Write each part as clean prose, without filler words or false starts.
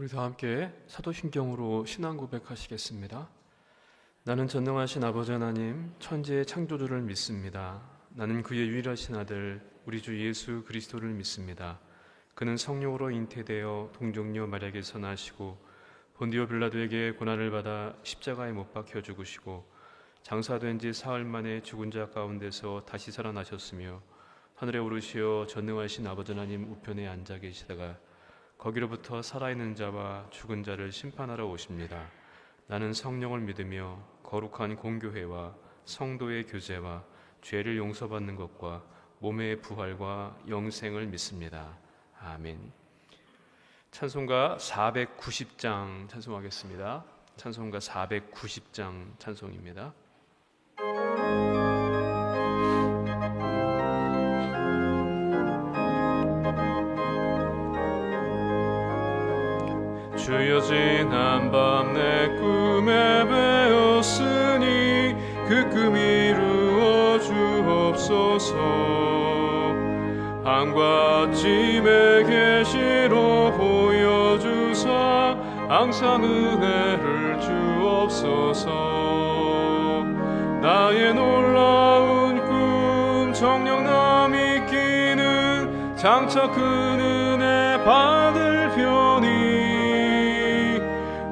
우리 다 함께 사도신경으로 신앙 고백하시겠습니다. 나는 전능하신 아버지 하나님 천지의 창조주를 믿습니다. 나는 그의 유일하신 아들 우리 주 예수 그리스도를 믿습니다. 그는 성령으로 잉태되어 동정녀 마리아에게서 나시고 본디오 빌라도에게 고난을 받아 십자가에 못 박혀 죽으시고 장사된 지 사흘 만에 죽은 자 가운데서 다시 살아나셨으며 하늘에 오르시어 전능하신 아버지 하나님 우편에 앉아 계시다가 거기로부터 살아있는 자와 죽은 자를 심판하러 오십니다. 나는 성령을 믿으며 거룩한 공교회와 성도의 교제와 죄를 용서받는 것과 몸의 부활과 영생을 믿습니다. 아멘. 찬송가 490장 찬송하겠습니다. 찬송가 490장 찬송입니다. 주여 지난 밤 내 꿈에 배었으니 그 꿈 이루어 주옵소서. 밤과 찜의 계시로 보여주사 항상 은혜를 주옵소서. 나의 놀라운 꿈 정녕 남이 끼는 장차 큰 은혜 받을 편이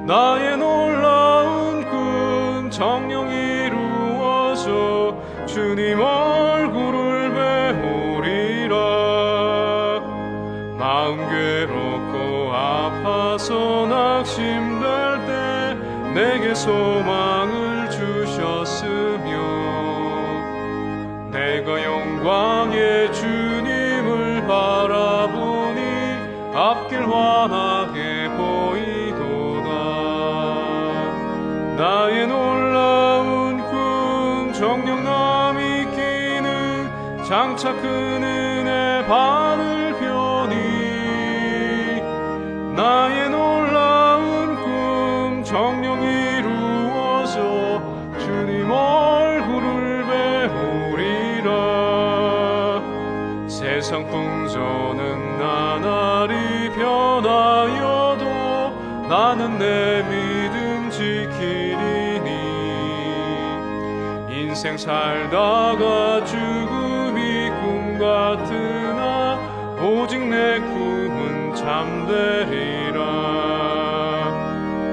나의 놀라운 꿈 정녕 이루어져 주님 얼굴을 배우리라. 마음 괴롭고 아파서 낙심될 때 내게 소망을 주셨으며 내가 영광의 주님을 바라보니 앞길 환하게 보이도다. 나의 놀라운 꿈 정녕 남이 끼는 장차 큰 은혜 받을 편이 나의 놀라운 꿈 정녕 이루어져 주님 얼굴을 배우리라. 세상 풍조는 나날이 변하여도 나는 내 믿음 지키리니 인생 살다가 죽음이 꿈 같으나 오직 내 꿈은 잠되리라.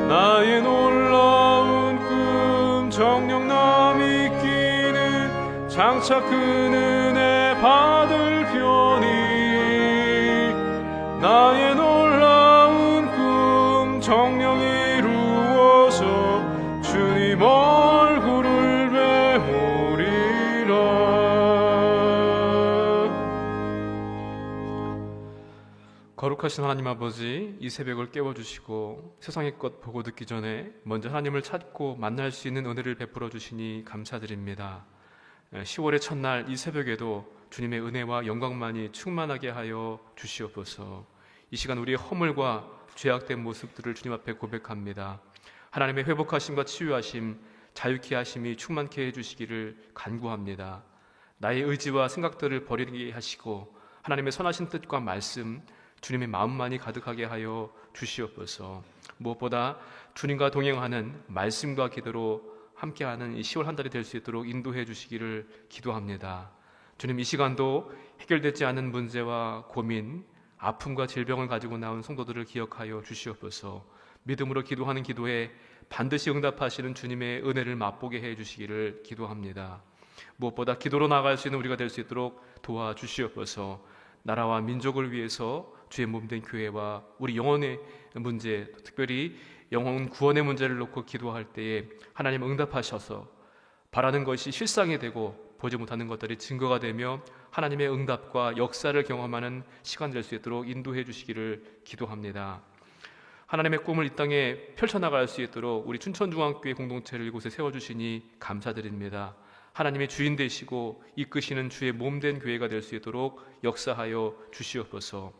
나의 놀라운 꿈 정녕 남이 끼는 장차 큰 은혜 받을 편이 나의 놀라운 꿈 정녕 이루어져 주님 얼굴을 배우리라. 거룩하신 하나님 아버지, 이 새벽을 깨워주시고 세상의 것 보고 듣기 전에 먼저 하나님을 찾고 만날 수 있는 은혜를 베풀어 주시니 감사드립니다. 10월의 첫날 이 새벽에도 주님의 은혜와 영광만이 충만하게 하여 주시옵소서. 이 시간 우리의 허물과 죄악된 모습들을 주님 앞에 고백합니다. 하나님의 회복하심과 치유하심, 자유케 하심이 충만케 해주시기를 간구합니다. 나의 의지와 생각들을 버리게 하시고 하나님의 선하신 뜻과 말씀, 주님의 마음만이 가득하게 하여 주시옵소서. 무엇보다 주님과 동행하는 말씀과 기도로 함께하는 이 10월 한 달이 될 수 있도록 인도해 주시기를 기도합니다. 주님, 이 시간도 해결되지 않은 문제와 고민, 아픔과 질병을 가지고 나온 성도들을 기억하여 주시옵소서. 믿음으로 기도하는 기도에 반드시 응답하시는 주님의 은혜를 맛보게 해 주시기를 기도합니다. 무엇보다 기도로 나아갈 수 있는 우리가 될 수 있도록 도와주시옵소서. 나라와 민족을 위해서 주의 몸된 교회와 우리 영혼의 문제, 특별히 영혼 구원의 문제를 놓고 기도할 때에 하나님 응답하셔서 바라는 것이 실상이 되고 보지 못하는 것들이 증거가 되며 하나님의 응답과 역사를 경험하는 시간 될 수 있도록 인도해 주시기를 기도합니다. 하나님의 꿈을 이 땅에 펼쳐나갈 수 있도록 우리 춘천중앙교회 공동체를 이곳에 세워주시니 감사드립니다. 하나님의 주인 되시고 이끄시는 주의 몸된 교회가 될 수 있도록 역사하여 주시옵소서.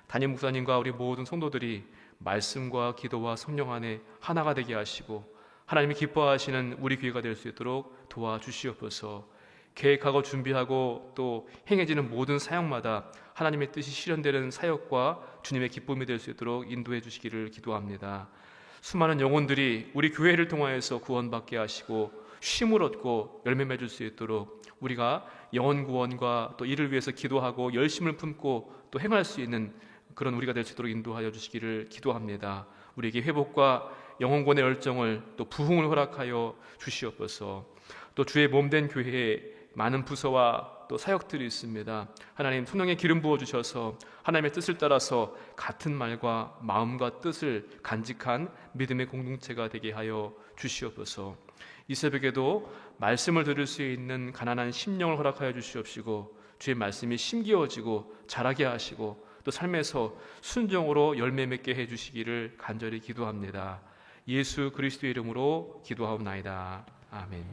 담임 목사님과 우리 모든 성도들이 말씀과 기도와 성령 안에 하나가 되게 하시고 하나님이 기뻐하시는 우리 교회가 될 수 있도록 도와주시옵소서. 계획하고 준비하고 또 행해지는 모든 사역마다 하나님의 뜻이 실현되는 사역과 주님의 기쁨이 될 수 있도록 인도해 주시기를 기도합니다. 수많은 영혼들이 우리 교회를 통하여서 구원받게 하시고 쉼을 얻고 열매 맺을 수 있도록 우리가 영혼 구원과 또 이를 위해서 기도하고 열심을 품고 또 행할 수 있는 그런 우리가 될 수 있도록 인도하여 주시기를 기도합니다. 우리에게 회복과 영혼 구원의 열정을 또 부흥을 허락하여 주시옵소서. 또 주의 몸된 교회에 많은 부서와 또 사역들이 있습니다. 하나님 성령의 기름 부어 주셔서 하나님의 뜻을 따라서 같은 말과 마음과 뜻을 간직한 믿음의 공동체가 되게 하여 주시옵소서. 이 새벽에도 말씀을 들을 수 있는 가난한 심령을 허락하여 주시옵시고 주의 말씀이 심기어지고 자라게 하시고 또 삶에서 순종으로 열매 맺게 해주시기를 간절히 기도합니다. 예수 그리스도의 이름으로 기도하옵나이다. 아멘.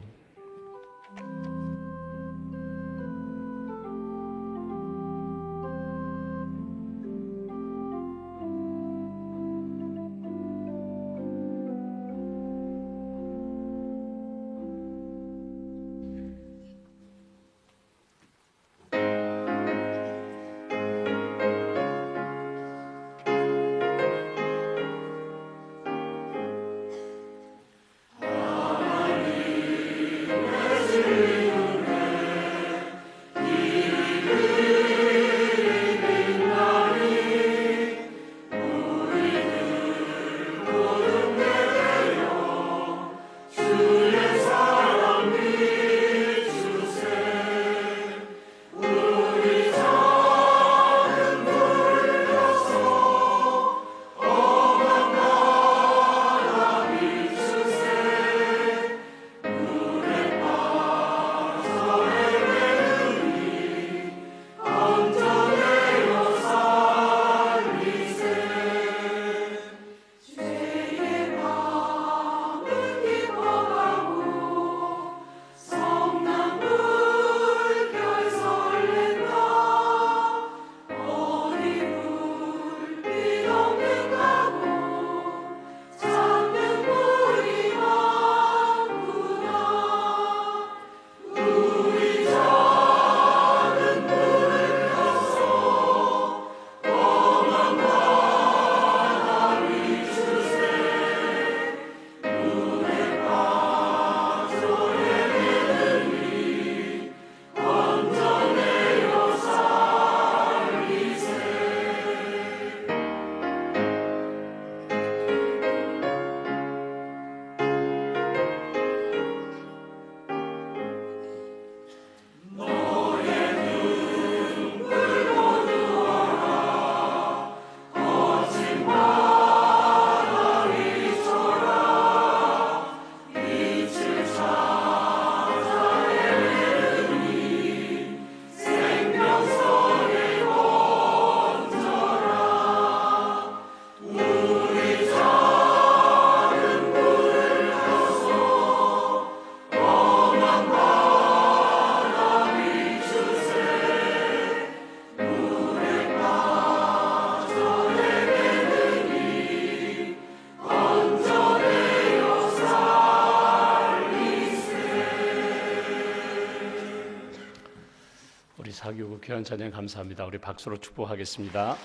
사교구 귀한 찬양 감사합니다. 우리 박수로 축복하겠습니다.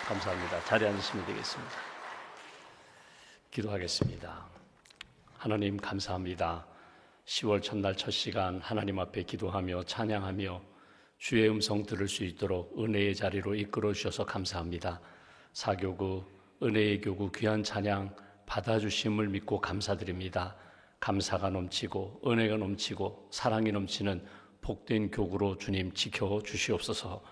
감사합니다. 자리에 앉으시면 되겠습니다. 기도하겠습니다. 하나님 감사합니다. 10월 첫날 첫 시간 하나님 앞에 기도하며 찬양하며 주의 음성 들을 수 있도록 은혜의 자리로 이끌어 주셔서 감사합니다. 사교구 은혜의 교구 귀한 찬양 받아주심을 믿고 감사드립니다. 감사가 넘치고 은혜가 넘치고 사랑이 넘치는 복된 교구로 주님 지켜 주시옵소서.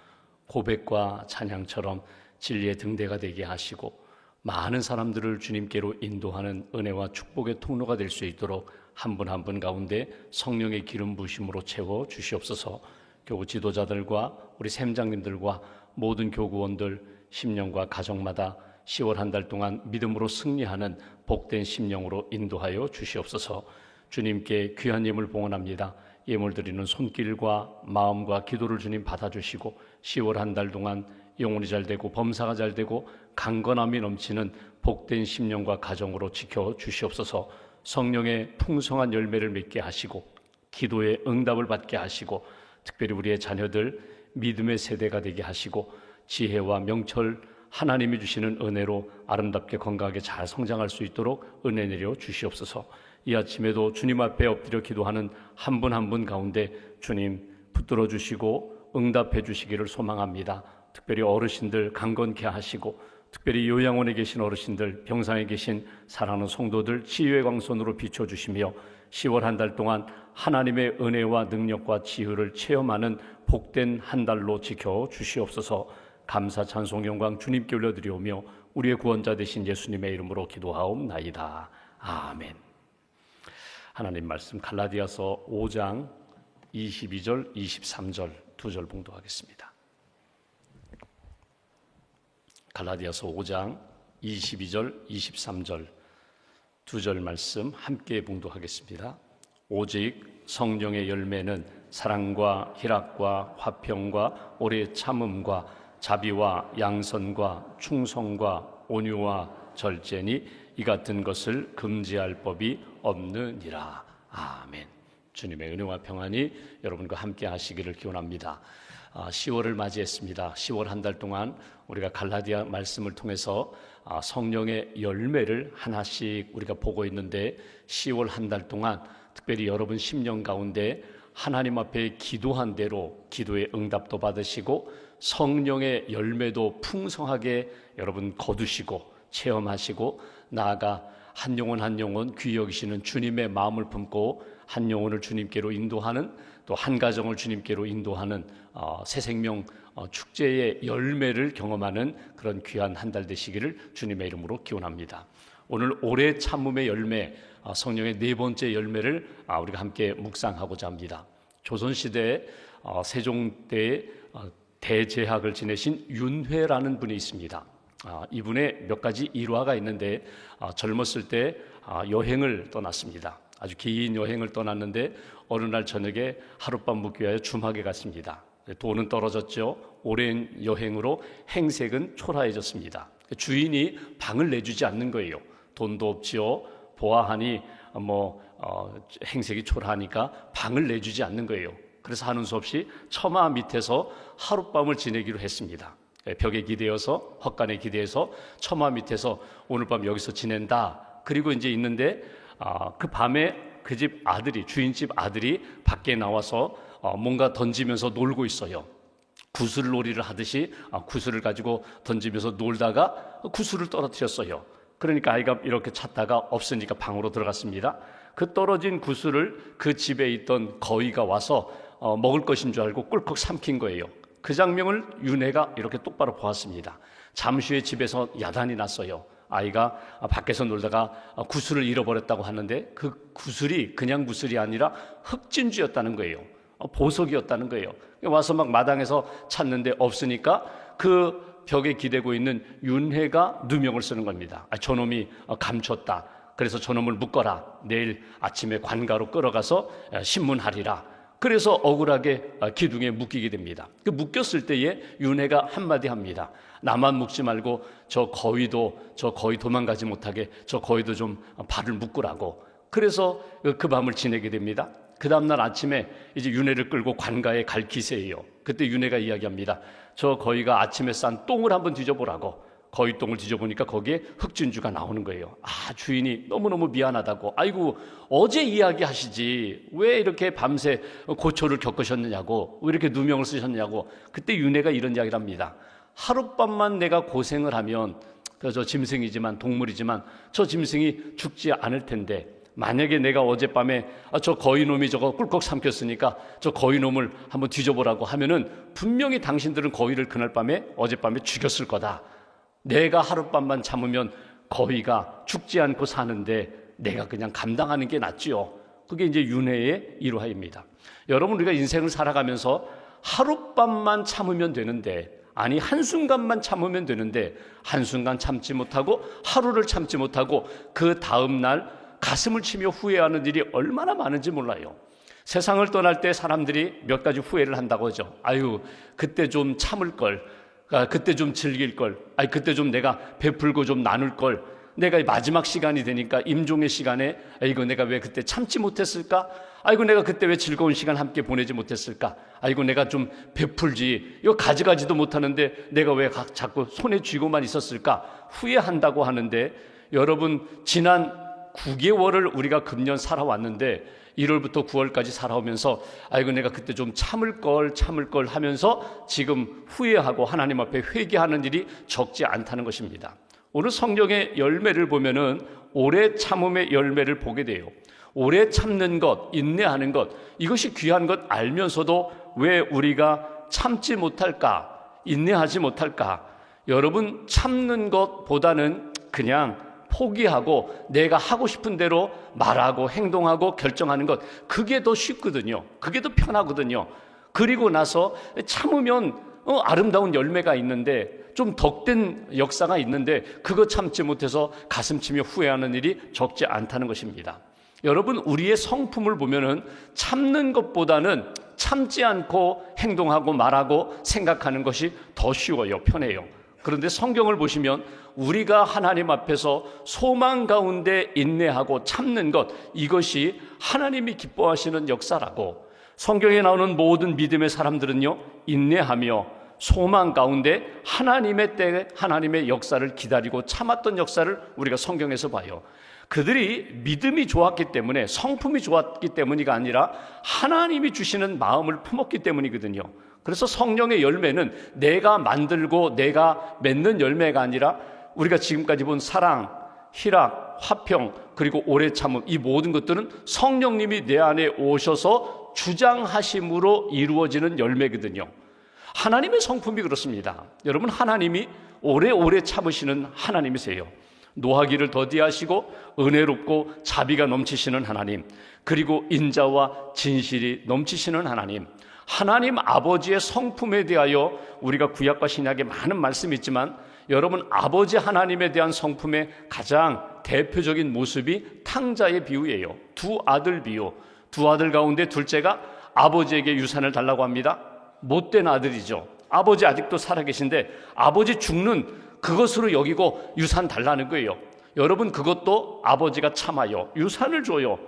고백과 찬양처럼 진리의 등대가 되게 하시고 많은 사람들을 주님께로 인도하는 은혜와 축복의 통로가 될 수 있도록 한 분 한 분 가운데 성령의 기름 부으심으로 채워 주시옵소서. 교구 지도자들과 우리 샘장님들과 모든 교구원들 심령과 가정마다 10월 한 달 동안 믿음으로 승리하는 복된 심령으로 인도하여 주시옵소서. 주님께 귀한 예물 봉헌합니다. 예물 드리는 손길과 마음과 기도를 주님 받아주시고 10월 한 달 동안 영혼이 잘되고 범사가 잘되고 강건함이 넘치는 복된 심령과 가정으로 지켜주시옵소서. 성령의 풍성한 열매를 맺게 하시고 기도의 응답을 받게 하시고 특별히 우리의 자녀들 믿음의 세대가 되게 하시고 지혜와 명철 하나님이 주시는 은혜로 아름답게 건강하게 잘 성장할 수 있도록 은혜 내려 주시옵소서. 이 아침에도 주님 앞에 엎드려 기도하는 한 분 한 분 가운데 주님 붙들어 주시고 응답해 주시기를 소망합니다. 특별히 어르신들 강건케 하시고 특별히 요양원에 계신 어르신들, 병상에 계신 사랑하는 성도들 치유의 광선으로 비춰주시며 10월 한 달 동안 하나님의 은혜와 능력과 지혜를 체험하는 복된 한 달로 지켜주시옵소서. 감사 찬송 영광 주님께 올려드리오며 우리의 구원자 되신 예수님의 이름으로 기도하옵나이다. 아멘. 하나님 말씀 갈라디아서 5장 22절 23절 두 절 봉독하겠습니다. 갈라디아서 5장 22절 23절 두 절 말씀 함께 봉독하겠습니다. 오직 성령의 열매는 사랑과 희락과 화평과 오래 참음과 자비와 양선과 충성과 온유와 절제니 이 같은 것을 금지할 법이 없느니라. 아멘. 주님의 은혜와 평안이 여러분과 함께 하시기를 기원합니다. 10월을 맞이했습니다. 10월 한 달 동안 우리가 갈라디아 말씀을 통해서 성령의 열매를 하나씩 우리가 보고 있는데 10월 한 달 동안 특별히 여러분 심령 가운데 하나님 앞에 기도한 대로 기도의 응답도 받으시고 성령의 열매도 풍성하게 여러분 거두시고 체험하시고 나아가 한 영혼 한 영혼 귀히 여기시는 주님의 마음을 품고 한 영혼을 주님께로 인도하는 또 한 가정을 주님께로 인도하는 새 생명 축제의 열매를 경험하는 그런 귀한 한 달 되시기를 주님의 이름으로 기원합니다. 오늘 오래 참음의 열매, 성령의 네 번째 열매를 우리가 함께 묵상하고자 합니다. 조선시대 세종 때에 대제학을 지내신 윤회라는 분이 있습니다. 이분의 몇 가지 일화가 있는데 젊었을 때 여행을 떠났습니다. 아주 긴 여행을 떠났는데 어느 날 저녁에 하룻밤 묵기 위하여 주막에 갔습니다. 돈은 떨어졌죠. 오랜 여행으로 행색은 초라해졌습니다. 주인이 방을 내주지 않는 거예요. 돈도 없지요. 보아하니 행색이 초라하니까 방을 내주지 않는 거예요. 그래서 하는 수 없이 처마 밑에서 하룻밤을 지내기로 했습니다. 벽에 기대어서 헛간에 기대어서 처마 밑에서 오늘 밤 여기서 지낸다. 그리고 이제 있는데 그 밤에 그 집 아들이 주인집 아들이 밖에 나와서 뭔가 던지면서 놀고 있어요. 구슬놀이를 하듯이 구슬을 가지고 던지면서 놀다가 구슬을 떨어뜨렸어요. 그러니까 아이가 이렇게 찾다가 없으니까 방으로 들어갔습니다. 그 떨어진 구슬을 그 집에 있던 거위가 와서 먹을 것인 줄 알고 꿀꺽 삼킨 거예요. 그 장면을 윤회가 이렇게 똑바로 보았습니다. 잠시 후에 집에서 야단이 났어요. 아이가 밖에서 놀다가 구슬을 잃어버렸다고 하는데 그 구슬이 그냥 구슬이 아니라 흑진주였다는 거예요. 보석이었다는 거예요. 와서 막 마당에서 찾는데 없으니까 그 벽에 기대고 있는 윤회가 누명을 쓰는 겁니다. 저놈이 감췄다. 그래서 저놈을 묶어라. 내일 아침에 관가로 끌어가서 신문하리라. 그래서 억울하게 기둥에 묶이게 됩니다. 그 묶였을 때에 윤회가 한마디 합니다. 나만 묶지 말고 저 거위 도망가지 못하게 저 거위도 좀 발을 묶으라고. 그래서 그 밤을 지내게 됩니다. 그 다음날 아침에 이제 윤회를 끌고 관가에 갈 기세예요. 그때 윤회가 이야기합니다. 저 거위가 아침에 싼 똥을 한번 뒤져보라고. 거위 똥을 뒤져보니까 거기에 흑진주가 나오는 거예요. 주인이 너무너무 미안하다고. 아이고 어제 이야기하시지 왜 이렇게 밤새 고초를 겪으셨느냐고, 왜 이렇게 누명을 쓰셨냐고. 그때 윤회가 이런 이야기를 합니다. 하룻밤만 내가 고생을 하면 저 짐승이지만 동물이지만 저 짐승이 죽지 않을 텐데, 만약에 내가 어젯밤에 저 거위놈이 저거 꿀꺽 삼켰으니까 저 거위놈을 한번 뒤져보라고 하면은 분명히 당신들은 거위를 그날 밤에 어젯밤에 죽였을 거다. 내가 하룻밤만 참으면 거위가 죽지 않고 사는데 내가 그냥 감당하는 게 낫지요. 그게 이제 윤회의 일화입니다. 여러분, 우리가 인생을 살아가면서 하룻밤만 참으면 되는데, 아니 한순간만 참으면 되는데 한순간 참지 못하고 하루를 참지 못하고 그 다음날 가슴을 치며 후회하는 일이 얼마나 많은지 몰라요. 세상을 떠날 때 사람들이 몇 가지 후회를 한다고 하죠. 아유 그때 좀 참을 걸, 그때 좀 즐길 걸, 그때 좀 내가 베풀고 좀 나눌 걸. 내가 마지막 시간이 되니까 임종의 시간에 아이고 내가 왜 그때 참지 못했을까? 아이고 내가 그때 왜 즐거운 시간 함께 보내지 못했을까? 아이고 내가 좀 베풀지, 이거 가져가지도 못하는데 내가 왜 자꾸 손에 쥐고만 있었을까? 후회한다고 하는데, 여러분 지난 9개월을 우리가 금년 살아왔는데 1월부터 9월까지 살아오면서 아이고 내가 그때 좀 참을 걸 하면서 지금 후회하고 하나님 앞에 회개하는 일이 적지 않다는 것입니다. 오늘 성경의 열매를 보면은 오래 참음의 열매를 보게 돼요. 오래 참는 것, 인내하는 것, 이것이 귀한 것 알면서도 왜 우리가 참지 못할까? 인내하지 못할까? 여러분, 참는 것보다는 그냥 포기하고 내가 하고 싶은 대로 말하고 행동하고 결정하는 것, 그게 더 쉽거든요. 그게 더 편하거든요. 그리고 나서 참으면 아름다운 열매가 있는데, 좀 덕된 역사가 있는데 그거 참지 못해서 가슴치며 후회하는 일이 적지 않다는 것입니다. 여러분, 우리의 성품을 보면은 참는 것보다는 참지 않고 행동하고 말하고 생각하는 것이 더 쉬워요. 편해요. 그런데 성경을 보시면 우리가 하나님 앞에서 소망 가운데 인내하고 참는 것, 이것이 하나님이 기뻐하시는 역사라고. 성경에 나오는 모든 믿음의 사람들은요, 인내하며 소망 가운데 하나님의 때에 하나님의 역사를 기다리고 참았던 역사를 우리가 성경에서 봐요. 그들이 믿음이 좋았기 때문에, 성품이 좋았기 때문이가 아니라 하나님이 주시는 마음을 품었기 때문이거든요. 그래서 성령의 열매는 내가 만들고 내가 맺는 열매가 아니라 우리가 지금까지 본 사랑, 희락, 화평, 그리고 오래 참음, 이 모든 것들은 성령님이 내 안에 오셔서 주장하심으로 이루어지는 열매거든요. 하나님의 성품이 그렇습니다. 여러분, 하나님이 오래오래 참으시는 하나님이세요. 노하기를 더디하시고 은혜롭고 자비가 넘치시는 하나님, 그리고 인자와 진실이 넘치시는 하나님, 하나님 아버지의 성품에 대하여 우리가 구약과 신약에 많은 말씀이 있지만, 여러분, 아버지 하나님에 대한 성품의 가장 대표적인 모습이 탕자의 비유예요. 두 아들 비유. 두 아들 가운데 둘째가 아버지에게 유산을 달라고 합니다. 못된 아들이죠. 아버지 아직도 살아계신데 아버지 죽는 그것으로 여기고 유산 달라는 거예요. 여러분, 그것도 아버지가 참아요. 유산을 줘요.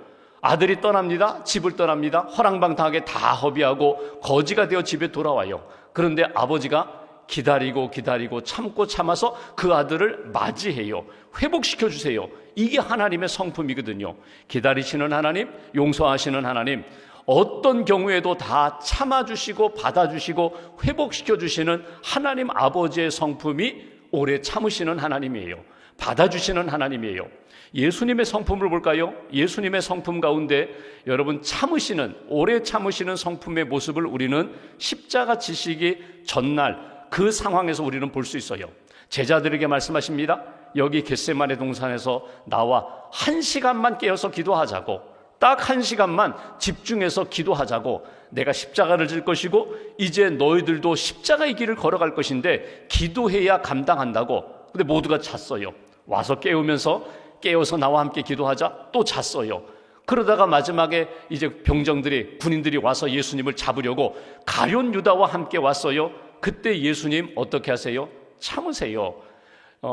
아들이 떠납니다. 집을 떠납니다. 허랑방탕하게 다 허비하고 거지가 되어 집에 돌아와요. 그런데 아버지가 기다리고 참고 참아서 그 아들을 맞이해요. 회복시켜 주세요. 이게 하나님의 성품이거든요. 기다리시는 하나님, 용서하시는 하나님, 어떤 경우에도 다 참아주시고 받아주시고 회복시켜주시는 하나님 아버지의 성품이 오래 참으시는 하나님이에요. 받아주시는 하나님이에요. 예수님의 성품을 볼까요? 예수님의 성품 가운데 여러분, 참으시는, 오래 참으시는 성품의 모습을 우리는 십자가 지시기 전날 그 상황에서 우리는 볼 수 있어요. 제자들에게 말씀하십니다. 여기 겟세마네 동산에서 나와 1시간만 깨어서 기도하자고, 딱 1시간만 집중해서 기도하자고, 내가 십자가를 질 것이고 이제 너희들도 십자가의 길을 걸어갈 것인데 기도해야 감당한다고. 근데 모두가 잤어요. 와서 깨어서 나와 함께 기도하자, 또 잤어요. 그러다가 마지막에 이제 병정들이, 군인들이 와서 예수님을 잡으려고 가룟 유다와 함께 왔어요. 그때 예수님 어떻게 하세요? 참으세요.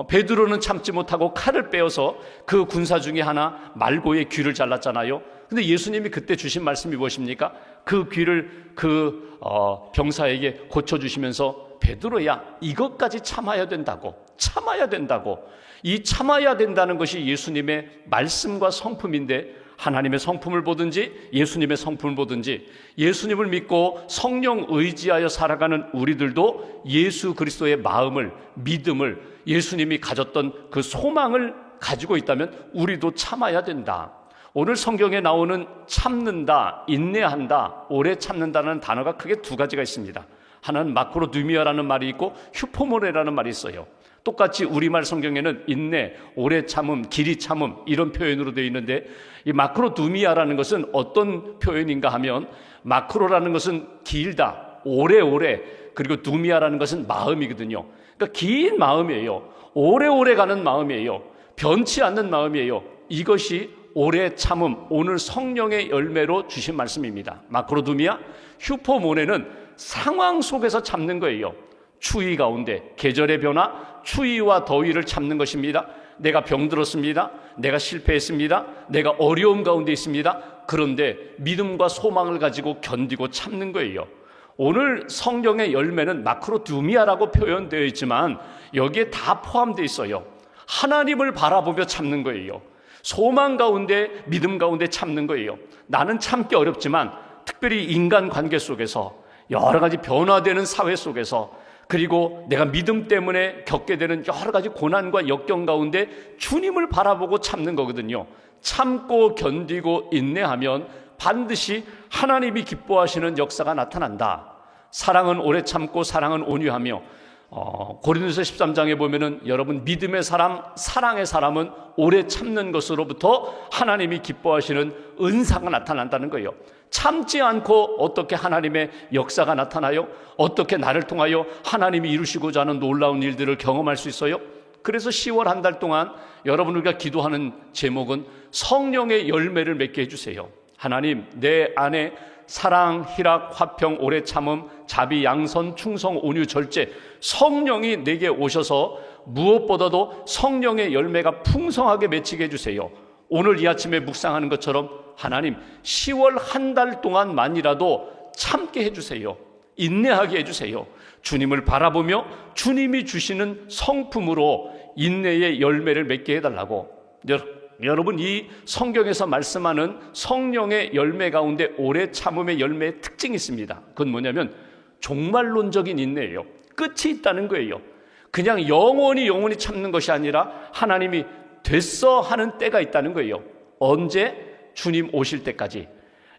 베드로는 참지 못하고 칼을 빼어서 그 군사 중에 하나 말고의 귀를 잘랐잖아요. 근데 예수님이 그때 주신 말씀이 무엇입니까? 그 귀를 그 병사에게 고쳐주시면서, 베드로야, 이것까지 참아야 된다고. 이 참아야 된다는 것이 예수님의 말씀과 성품인데, 하나님의 성품을 보든지 예수님의 성품을 보든지, 예수님을 믿고 성령 의지하여 살아가는 우리들도 예수 그리스도의 마음을, 믿음을, 예수님이 가졌던 그 소망을 가지고 있다면 우리도 참아야 된다. 오늘 성경에 나오는 참는다, 인내한다, 오래 참는다는 단어가 크게 두 가지가 있습니다. 하나는 마크로누미아라는 말이 있고 휴포모네라는 말이 있어요. 똑같이 우리말 성경에는 인내, 오래 참음, 길이 참음, 이런 표현으로 되어 있는데, 이 마크로누미아라는 것은 어떤 표현인가 하면, 마크로라는 것은 길다, 오래오래, 그리고 누미아라는 것은 마음이거든요. 그러니까 긴 마음이에요. 오래오래 가는 마음이에요. 변치 않는 마음이에요. 이것이 오래 참음, 오늘 성령의 열매로 주신 말씀입니다. 마크로누미아, 휴포모네는 상황 속에서 참는 거예요. 추위 가운데, 계절의 변화, 추위와 더위를 참는 것입니다. 내가 병들었습니다. 내가 실패했습니다. 내가 어려움 가운데 있습니다. 그런데 믿음과 소망을 가지고 견디고 참는 거예요. 오늘 성경의 열매는 마크로두미아라고 표현되어 있지만 여기에 다 포함되어 있어요. 하나님을 바라보며 참는 거예요. 소망 가운데, 믿음 가운데 참는 거예요. 나는 참기 어렵지만 특별히 인간관계 속에서, 여러 가지 변화되는 사회 속에서, 그리고 내가 믿음 때문에 겪게 되는 여러 가지 고난과 역경 가운데 주님을 바라보고 참는 거거든요. 참고 견디고 인내하면 반드시 하나님이 기뻐하시는 역사가 나타난다. 사랑은 오래 참고 사랑은 온유하며, 고린도서 13장에 보면은 여러분, 믿음의 사람, 사랑의 사람은 오래 참는 것으로부터 하나님이 기뻐하시는 은사가 나타난다는 거예요. 참지 않고 어떻게 하나님의 역사가 나타나요? 어떻게 나를 통하여 하나님이 이루시고자 하는 놀라운 일들을 경험할 수 있어요? 그래서 10월 한 달 동안 여러분, 우리가 기도하는 제목은 성령의 열매를 맺게 해주세요. 하나님, 내 안에 사랑, 희락, 화평, 오래 참음, 자비, 양선, 충성, 온유, 절제, 성령이 내게 오셔서 무엇보다도 성령의 열매가 풍성하게 맺히게 해주세요. 오늘 이 아침에 묵상하는 것처럼 하나님, 10월 한 달 동안만이라도 참게 해주세요. 인내하게 해주세요. 주님을 바라보며 주님이 주시는 성품으로 인내의 열매를 맺게 해달라고. 여러분, 이 성경에서 말씀하는 성령의 열매 가운데 오래 참음의 열매의 특징이 있습니다. 그건 뭐냐면 종말론적인 인내예요. 끝이 있다는 거예요. 그냥 영원히 참는 것이 아니라 하나님이 됐어 하는 때가 있다는 거예요. 언제? 주님 오실 때까지.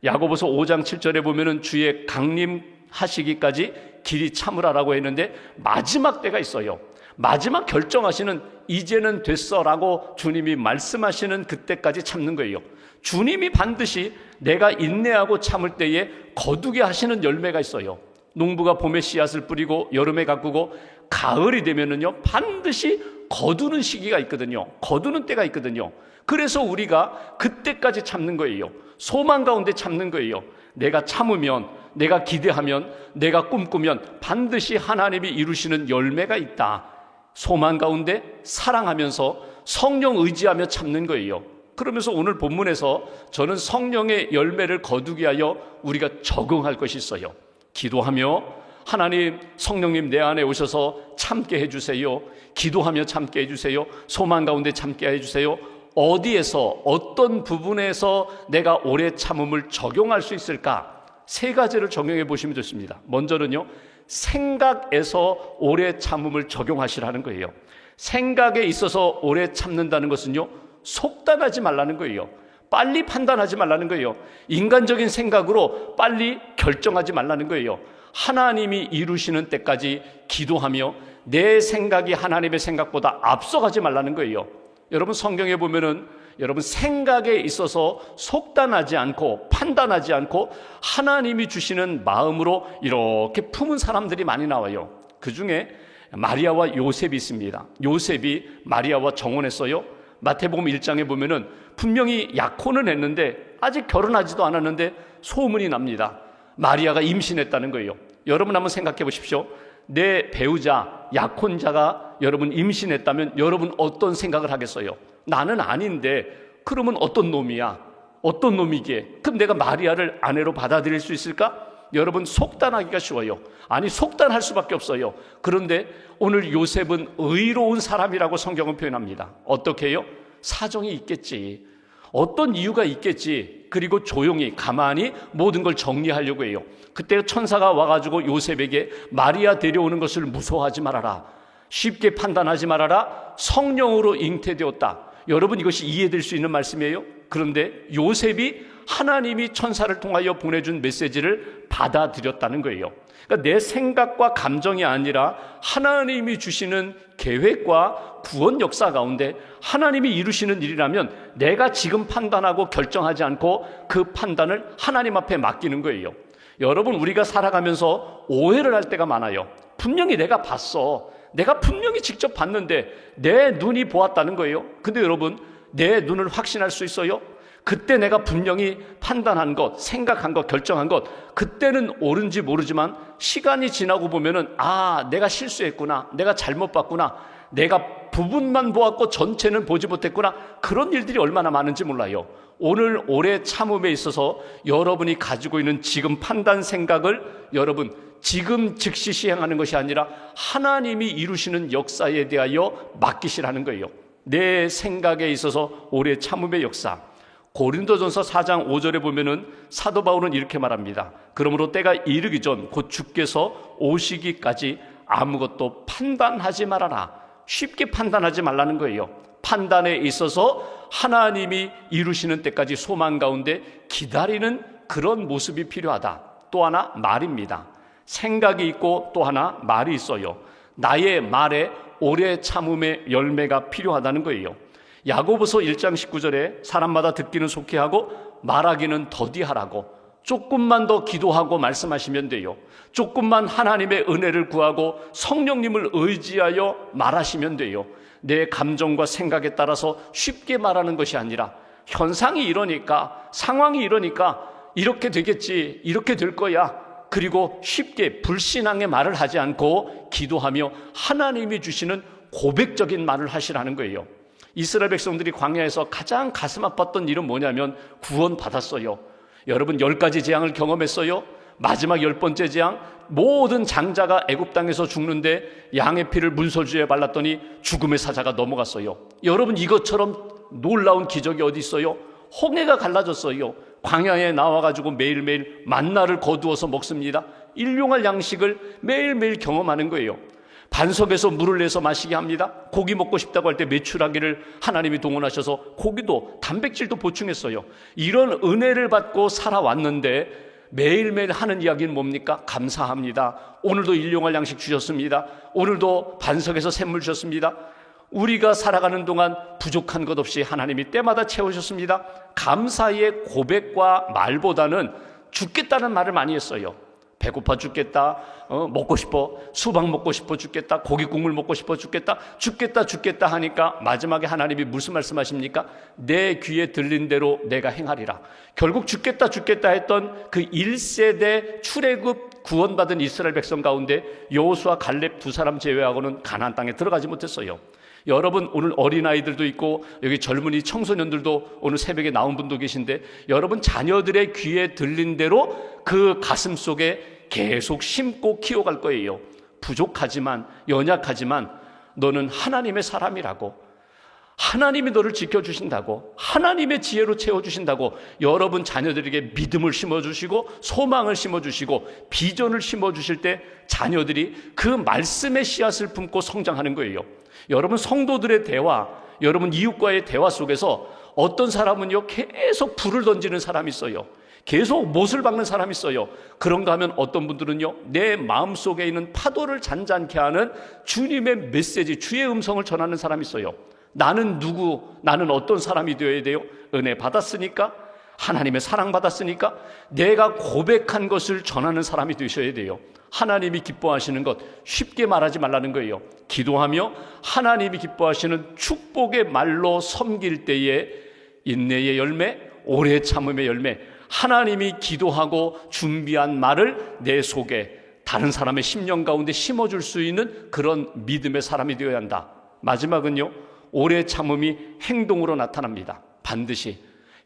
야고보서 5장 7절에 보면은 주의 강림하시기까지 길이 참으라라고 했는데 마지막 때가 있어요. 마지막 결정하시는 이제는 됐어라고 주님이 말씀하시는 그때까지 참는 거예요. 주님이 반드시 내가 인내하고 참을 때에 거두게 하시는 열매가 있어요. 농부가 봄에 씨앗을 뿌리고 여름에 가꾸고 가을이 되면은요, 반드시 거두는 시기가 있거든요. 거두는 때가 있거든요. 그래서 우리가 그때까지 참는 거예요. 소망 가운데 참는 거예요. 내가 참으면, 내가 기대하면, 내가 꿈꾸면 반드시 하나님이 이루시는 열매가 있다. 소망 가운데 사랑하면서 성령 의지하며 참는 거예요. 그러면서 오늘 본문에서 저는 성령의 열매를 거두게 하여 우리가 적응할 것이 있어요. 기도하며 하나님, 성령님 내 안에 오셔서 참게 해주세요. 기도하며 참게 해주세요. 소망 가운데 참게 해주세요. 어디에서, 어떤 부분에서 내가 오래 참음을 적용할 수 있을까? 세 가지를 적용해 보시면 좋습니다. 먼저는요, 생각에서 오래 참음을 적용하시라는 거예요. 생각에 있어서 오래 참는다는 것은요, 속단하지 말라는 거예요. 빨리 판단하지 말라는 거예요. 인간적인 생각으로 빨리 결정하지 말라는 거예요. 하나님이 이루시는 때까지 기도하며 내 생각이 하나님의 생각보다 앞서가지 말라는 거예요. 여러분, 성경에 보면은 여러분, 생각에 있어서 속단하지 않고 판단하지 않고 하나님이 주시는 마음으로 이렇게 품은 사람들이 많이 나와요. 그 중에 마리아와 요셉이 있습니다. 요셉이 마리아와 정혼했어요. 마태복음 1장에 보면은 분명히 약혼은 했는데 아직 결혼하지도 않았는데 소문이 납니다. 마리아가 임신했다는 거예요. 여러분 한번 생각해 보십시오. 내 배우자, 약혼자가 여러분 임신했다면 여러분 어떤 생각을 하겠어요? 나는 아닌데 그러면 어떤 놈이야? 어떤 놈이기에? 그럼 내가 마리아를 아내로 받아들일 수 있을까? 여러분, 속단하기가 쉬워요. 아니, 속단할 수밖에 없어요. 그런데 오늘 요셉은 의로운 사람이라고 성경은 표현합니다. 어떻게 해요? 사정이 있겠지. 어떤 이유가 있겠지. 그리고 조용히 가만히 모든 걸 정리하려고 해요. 그때 천사가 와가지고 요셉에게 마리아 데려오는 것을 무서워하지 말아라. 쉽게 판단하지 말아라. 성령으로 잉태되었다. 여러분, 이것이 이해될 수 있는 말씀이에요. 그런데 요셉이 하나님이 천사를 통하여 보내준 메시지를 받아들였다는 거예요. 그러니까 내 생각과 감정이 아니라 하나님이 주시는 계획과 구원 역사 가운데 하나님이 이루시는 일이라면 내가 지금 판단하고 결정하지 않고 그 판단을 하나님 앞에 맡기는 거예요. 여러분, 우리가 살아가면서 오해를 할 때가 많아요. 분명히 내가 봤어. 내가 분명히 직접 봤는데 내 눈이 보았다는 거예요. 근데 여러분, 내 눈을 확신할 수 있어요? 그때 내가 분명히 판단한 것, 생각한 것, 결정한 것, 그때는 옳은지 모르지만 시간이 지나고 보면은 내가 실수했구나, 내가 잘못 봤구나, 내가 부분만 보았고 전체는 보지 못했구나. 그런 일들이 얼마나 많은지 몰라요. 오늘 오래 참음에 있어서 여러분이 가지고 있는 지금 판단 생각을 여러분 지금 즉시 시행하는 것이 아니라 하나님이 이루시는 역사에 대하여 맡기시라는 거예요. 내 생각에 있어서 오래 참음의 역사. 고린도전서 4장 5절에 보면은 사도 바울은 이렇게 말합니다. 그러므로 때가 이르기 전 곧 주께서 오시기까지 아무것도 판단하지 말아라. 쉽게 판단하지 말라는 거예요. 판단에 있어서 하나님이 이루시는 때까지 소망 가운데 기다리는 그런 모습이 필요하다. 또 하나 말입니다. 생각이 있고 또 하나 말이 있어요. 나의 말에 오래 참음의 열매가 필요하다는 거예요. 야고보서 1장 19절에 사람마다 듣기는 속히 하고 말하기는 더디하라고, 조금만 더 기도하고 말씀하시면 돼요. 조금만 하나님의 은혜를 구하고 성령님을 의지하여 말하시면 돼요. 내 감정과 생각에 따라서 쉽게 말하는 것이 아니라 현상이 이러니까, 상황이 이러니까 이렇게 되겠지, 이렇게 될 거야, 그리고 쉽게 불신앙의 말을 하지 않고 기도하며 하나님이 주시는 고백적인 말을 하시라는 거예요. 이스라엘 백성들이 광야에서 가장 가슴 아팠던 일은 뭐냐면 구원 받았어요. 여러분 10가지 재앙을 경험했어요. 마지막 10번째 재앙, 모든 장자가 애굽 땅에서 죽는데 양의 피를 문설주에 발랐더니 죽음의 사자가 넘어갔어요. 여러분 이것처럼 놀라운 기적이 어디 있어요? 홍해가 갈라졌어요. 광야에 나와가지고 매일매일 만나를 거두어서 먹습니다. 일용할 양식을 매일매일 경험하는 거예요. 반석에서 물을 내서 마시게 합니다. 고기 먹고 싶다고 할 때 메추라기를 하나님이 동원하셔서 고기도 단백질도 보충했어요. 이런 은혜를 받고 살아왔는데 매일매일 하는 이야기는 뭡니까? 감사합니다. 오늘도 일용할 양식 주셨습니다. 오늘도 반석에서 샘물 주셨습니다. 우리가 살아가는 동안 부족한 것 없이 하나님이 때마다 채우셨습니다. 감사의 고백과 말보다는 죽겠다는 말을 많이 했어요. 배고파 죽겠다, 먹고 싶어, 수박 먹고 싶어 죽겠다, 고기 국물 먹고 싶어 죽겠다, 죽겠다 하니까 마지막에 하나님이 무슨 말씀하십니까? 내 귀에 들린 대로 내가 행하리라. 결국 죽겠다 했던 그 1세대 출애굽 구원받은 이스라엘 백성 가운데 여호수아 갈렙 두 사람 제외하고는 가나안 땅에 들어가지 못했어요. 여러분 오늘 어린아이들도 있고 여기 젊은이 청소년들도 오늘 새벽에 나온 분도 계신데 여러분 자녀들의 귀에 들린 대로 그 가슴 속에 계속 심고 키워갈 거예요. 부족하지만 연약하지만 너는 하나님의 사람이라고, 하나님이 너를 지켜주신다고, 하나님의 지혜로 채워주신다고 여러분 자녀들에게 믿음을 심어주시고 소망을 심어주시고 비전을 심어주실 때 자녀들이 그 말씀의 씨앗을 품고 성장하는 거예요. 여러분 성도들의 대화, 여러분 이웃과의 대화 속에서 어떤 사람은요 계속 불을 던지는 사람이 있어요. 계속 못을 박는 사람이 있어요. 그런가 하면 어떤 분들은요 내 마음속에 있는 파도를 잔잔케 하는 주님의 메시지, 주의 음성을 전하는 사람이 있어요. 나는 누구, 나는 어떤 사람이 되어야 돼요? 은혜 받았으니까, 하나님의 사랑 받았으니까 내가 고백한 것을 전하는 사람이 되셔야 돼요. 하나님이 기뻐하시는 것 쉽게 말하지 말라는 거예요. 기도하며 하나님이 기뻐하시는 축복의 말로 섬길 때에 인내의 열매, 오래 참음의 열매, 하나님이 기도하고 준비한 말을 내 속에 다른 사람의 심령 가운데 심어줄 수 있는 그런 믿음의 사람이 되어야 한다. 마지막은요, 오래 참음이 행동으로 나타납니다. 반드시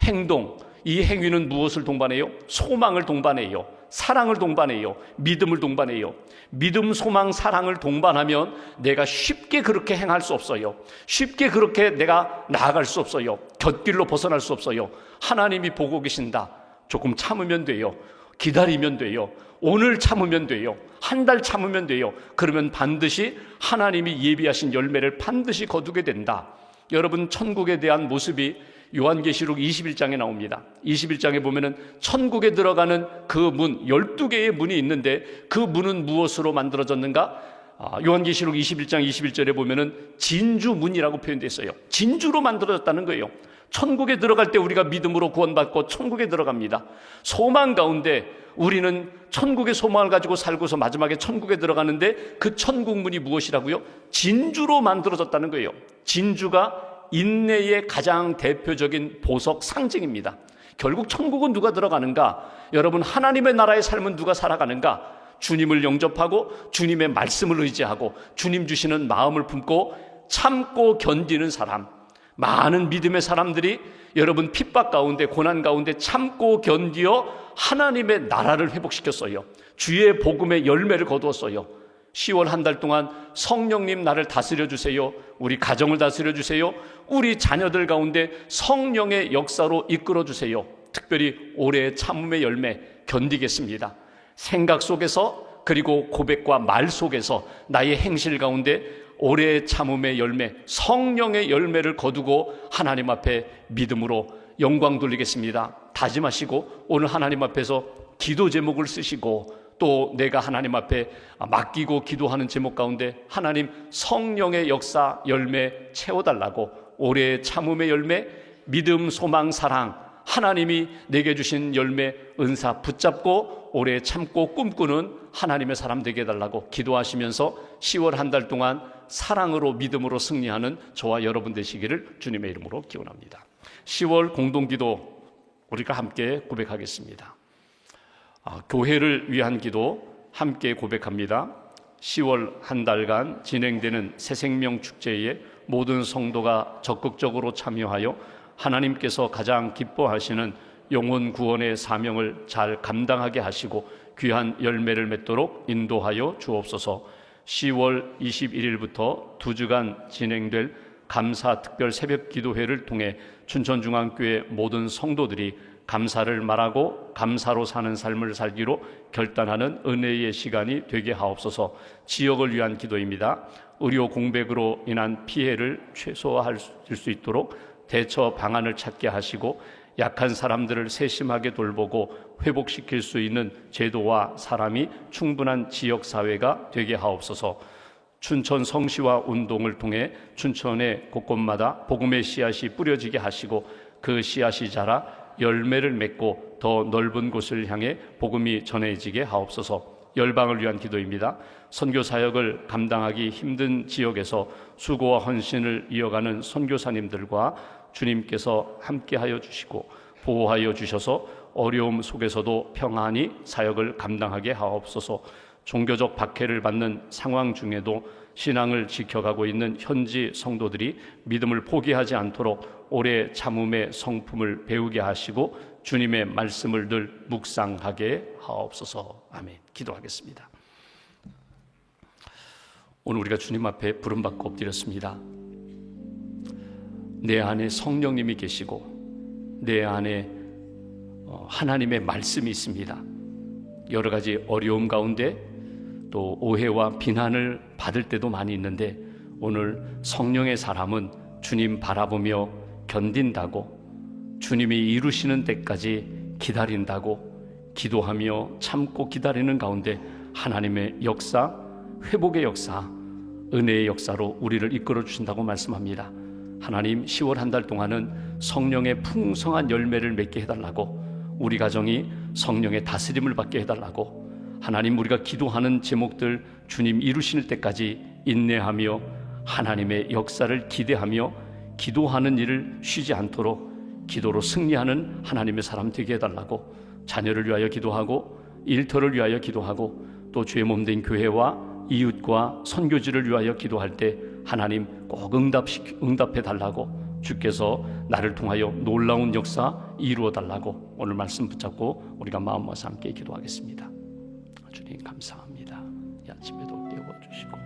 행동, 이 행위는 무엇을 동반해요? 소망을 동반해요. 사랑을 동반해요. 믿음을 동반해요. 믿음, 소망, 사랑을 동반하면 내가 쉽게 그렇게 행할 수 없어요. 쉽게 그렇게 내가 나아갈 수 없어요. 곁길로 벗어날 수 없어요. 하나님이 보고 계신다. 조금 참으면 돼요. 기다리면 돼요. 오늘 참으면 돼요. 한 달 참으면 돼요. 그러면 반드시 하나님이 예비하신 열매를 반드시 거두게 된다. 여러분 천국에 대한 모습이 요한계시록 21장에 나옵니다. 21장에 보면은 천국에 들어가는 그 문, 12개의 문이 있는데 그 문은 무엇으로 만들어졌는가? 요한계시록 21장 21절에 보면은 진주문이라고 표현되어 있어요. 진주로 만들어졌다는 거예요. 천국에 들어갈 때 우리가 믿음으로 구원받고 천국에 들어갑니다. 소망 가운데 우리는 천국의 소망을 가지고 살고서 마지막에 천국에 들어가는데 그 천국 문이 무엇이라고요? 진주로 만들어졌다는 거예요. 진주가 인내의 가장 대표적인 보석 상징입니다. 결국 천국은 누가 들어가는가? 여러분 하나님의 나라의 삶은 누가 살아가는가? 주님을 영접하고 주님의 말씀을 의지하고 주님 주시는 마음을 품고 참고 견디는 사람, 많은 믿음의 사람들이 여러분 핍박 가운데 고난 가운데 참고 견디어 하나님의 나라를 회복시켰어요. 주의 복음의 열매를 거두었어요. 10월 한 달 동안 성령님 나를 다스려 주세요. 우리 가정을 다스려 주세요. 우리 자녀들 가운데 성령의 역사로 이끌어 주세요. 특별히 올해의 참음의 열매 견디겠습니다. 생각 속에서 그리고 고백과 말 속에서 나의 행실 가운데 올해의 참음의 열매, 성령의 열매를 거두고 하나님 앞에 믿음으로 영광 돌리겠습니다. 다짐하시고 오늘 하나님 앞에서 기도 제목을 쓰시고 또 내가 하나님 앞에 맡기고 기도하는 제목 가운데 하나님 성령의 역사 열매 채워달라고 올해의 참음의 열매, 믿음, 소망, 사랑, 하나님이 내게 주신 열매, 은사 붙잡고 올해 참고 꿈꾸는 하나님의 사람 되게 해달라고 기도하시면서 10월 한 달 동안 사랑으로 믿음으로 승리하는 저와 여러분 되시기를 주님의 이름으로 기원합니다. 10월 공동기도 우리가 함께 고백하겠습니다. 교회를 위한 기도 함께 고백합니다. 10월 한 달간 진행되는 새생명 축제에 모든 성도가 적극적으로 참여하여 하나님께서 가장 기뻐하시는 영혼 구원의 사명을 잘 감당하게 하시고 귀한 열매를 맺도록 인도하여 주옵소서. 10월 21일부터 2주간 진행될 감사 특별 새벽 기도회를 통해 춘천중앙교회 모든 성도들이 감사를 말하고 감사로 사는 삶을 살기로 결단하는 은혜의 시간이 되게 하옵소서. 지역을 위한 기도입니다. 의료 공백으로 인한 피해를 최소화할 수 있도록 대처 방안을 찾게 하시고 약한 사람들을 세심하게 돌보고 회복시킬 수 있는 제도와 사람이 충분한 지역사회가 되게 하옵소서. 춘천 성시화 운동을 통해 춘천의 곳곳마다 복음의 씨앗이 뿌려지게 하시고 그 씨앗이 자라 열매를 맺고 더 넓은 곳을 향해 복음이 전해지게 하옵소서. 열방을 위한 기도입니다. 선교 사역을 감당하기 힘든 지역에서 수고와 헌신을 이어가는 선교사님들과 주님께서 함께하여 주시고 보호하여 주셔서 어려움 속에서도 평안히 사역을 감당하게 하옵소서. 종교적 박해를 받는 상황 중에도 신앙을 지켜가고 있는 현지 성도들이 믿음을 포기하지 않도록 올해 참음의 성품을 배우게 하시고 주님의 말씀을 늘 묵상하게 하옵소서. 아멘. 기도하겠습니다. 오늘 우리가 주님 앞에 부름받고 엎드렸습니다. 내 안에 성령님이 계시고 내 안에 하나님의 말씀이 있습니다. 여러 가지 어려움 가운데 또 오해와 비난을 받을 때도 많이 있는데 오늘 성령의 사람은 주님 바라보며 견딘다고, 주님이 이루시는 때까지 기다린다고, 기도하며 참고 기다리는 가운데 하나님의 역사, 회복의 역사, 은혜의 역사로 우리를 이끌어 주신다고 말씀합니다. 하나님, 10월 한 달 동안은 성령의 풍성한 열매를 맺게 해달라고, 우리 가정이 성령의 다스림을 받게 해달라고, 하나님, 우리가 기도하는 제목들 주님 이루실 때까지 인내하며 하나님의 역사를 기대하며 기도하는 일을 쉬지 않도록 기도로 승리하는 하나님의 사람 되게 해달라고, 자녀를 위하여 기도하고 일터를 위하여 기도하고 또 주의 몸된 교회와 이웃과 선교지를 위하여 기도할 때 하나님 꼭 응답해 달라고, 주께서 나를 통하여 놀라운 역사 이루어 달라고 오늘 말씀 붙잡고 우리가 마음 모아서 함께 기도하겠습니다. 주님 감사합니다. 이 아침에도 깨워주시고